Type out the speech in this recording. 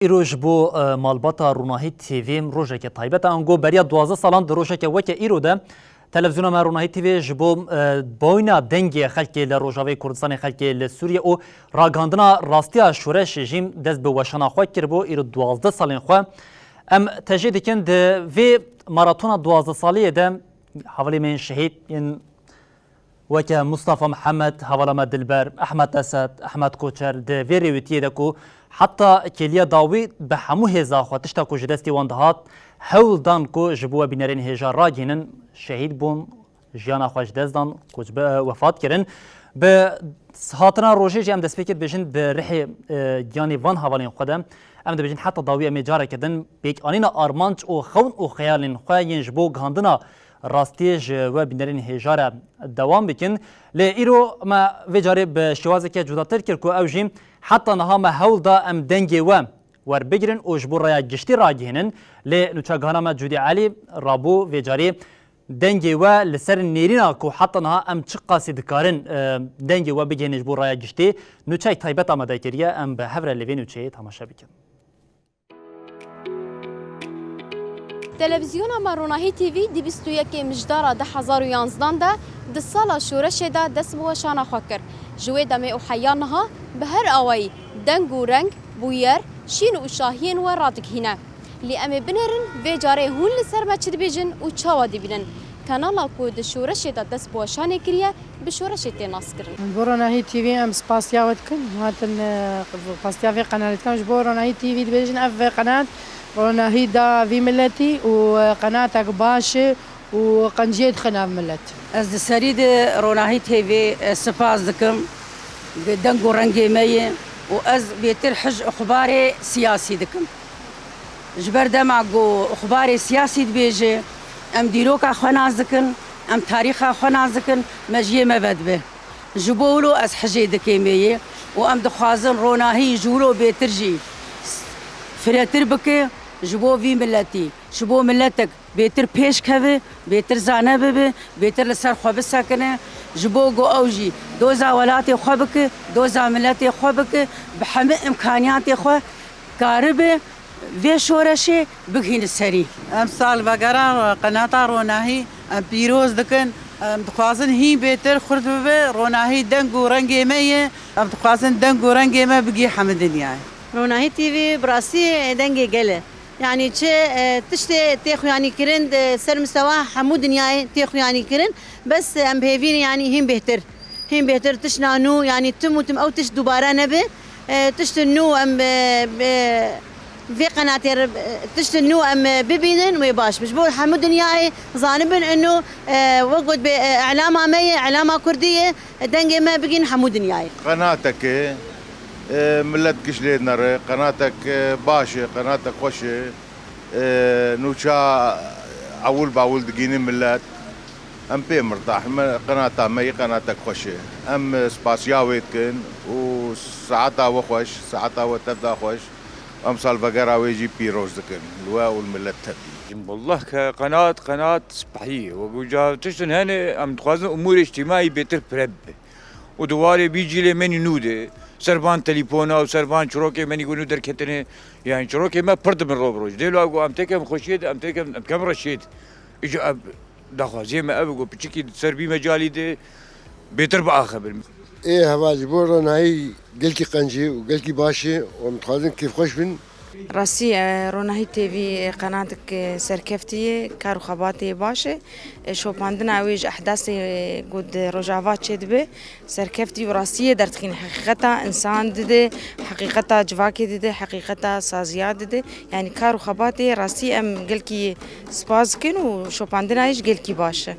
ایروژ بو مالباتا روناهی تیویم روزه که تایبت آنگو بریا 12 سالان در روزه که وقت ایرو ده تلویزیون ما روناهی تیوی جبو بوینا دنگی خلکی لروجاوی کردستان خلکی لسوریه او راگاندنا راستیا شورش رژیم دست به وشنا خو کربو ایرو 12 سالین خو ام تجدید کند وی ماراتون 12 سالیه ده حوالی من شهید این وكا مصطفى محمد هوالما دلبر احمد اسد احمد كوچر د فيري وتيه دكو حتى كليا داوي بحمو هزا خوتشتا كو جدستي واندهات هول دان كو جبوا بنرين هجا راجينن شهيد بون جيانا خوش دزدان كوج وفات كرن ب هاتنا روجي جام دسبيكت بجن برحي جاني فان هوالين خدم ام بجن حتى داوي ام جاره كدن بيك انينا ارمانج او خون او خيالين خوين جبو غاندنا راستیج و بینرین هجاره دوام بکن لیرو ما وجاری به شوازه که جداتر کرد که اوجیم حتی نها ما هول دا ام دنگی و ور بگیرن و جبور رای گشتی راگهنن لی نوچاگانا ما جودی علی رابو وجاری دنگی و لسر نیرینا کو حتی نها ام چه قاصد کارن دنگی و بگیرن جبور رای گشتی نوچای تایبت آماده کریه ام به هفر لیوی نوچای تماشا بکن. تلویزیون ماروناهی تیوی دی 21 مجدار 2011 ده د سال شورش ده دست بو شان خکر جوی دمه او حیانها به هر اوی دنگ و رنگ بویر شین و شاهین و رادک هینا لی ام بنرن و جاره هون لسر ما چد بیجن و چاوا دی بینن کانالا کو د شورش ده دست بو شان کریه به شورش ته ناس کرن ماروناهی تیوی ام سپاسیاوت کن هاتن سپاسیاوی قناه کم ماروناهی تیوی بیجن اف قناه روناهي دا في ملتي وقناتك باشا وقنجيت خناف ملت. از سريد روناهي تيفي سپاس دكم دنگو رنگي مي واز بيتر حج اخباري سياسي دكم. جبر دمعقو اخباري سياسي دبيجي ام ديروكا خناز دكن ام تاريخا خناز دكن مجيه مبد به. جبولو از حجي دكي مي وام دخوازن روناهي جولو بيترجي فراتر بكي جبو في ملتي شبو ملتك بيتر بيش كبه بيتر زانه ببه بيتر لسر خواب ساكنه جبو جو اوجي دوزا ولاتي خوابك دوزا ملتي خوابك بحمل امكانياتي خو كاربه في شورشي بغين السري امثال بقرا قناه روناهي بيروز دكن دخوازن هي بيتر خرد ببه روناهي دنگو رنگي ميه دخوازن دنگو رنگي ما بقي حمد دنياي روناهي تيفي براسي دنگي قله يعني تش تشتي تاخو يعني كرند سر مستوى حمود دنياي تاخو يعني كرن بس ام بهيفين يعني هم بهتر تشنانو يعني تم او تش دوباره نبه تشتنو ام في قناتي تشتنو ام ببينن ويباش مش بقول حمود دنياي ظانبن انه وقت باعلامه ميه اعلامه كرديه دنگي ما بقين حمود دنياي قناتك ملت كشلي نرى قناتك باشا قناتك خوشة نوشا أول باول دقيني ملت أم بي مرتاح قناتها مي قناتك خوشة أم سباسياويت كن وساعتها وخوش ساعتها وتبدا خوش أم سالفقرا ويجي بيروز دكن الواء والملت تبدي والله قناة صباحية وجا تشتن هنا أم تخازن أمور اجتماعي بيتر برب ودواري بيجي لي مني نوده سربان تليفونا وسربان شروكي من يقولوا دركتني يعني شروكي ما برد من روبروج ديلو اقول ام تكم خوشيد ام تكم كم رشيد اجوا داخل زي ما ابغى بتشكي سربي مجالي دي بيتر باخر ايه هذا جبور ناي قلكي قنجي وقلكي باشي ومتخاذن كيف خوش بن راسي روناهي تيفي قناتك سركفتي كارو خباتي باشا شو باندنا ويج احداث قد رجعات شدبه سركفتي وراسيه درتخين حقيقتها انسان دده حقيقتها جواكي دده حقيقتها سازيات دده يعني كارو خباتي راسي ام قلكي سبازكن وشو باندنا ايش قلكي باشا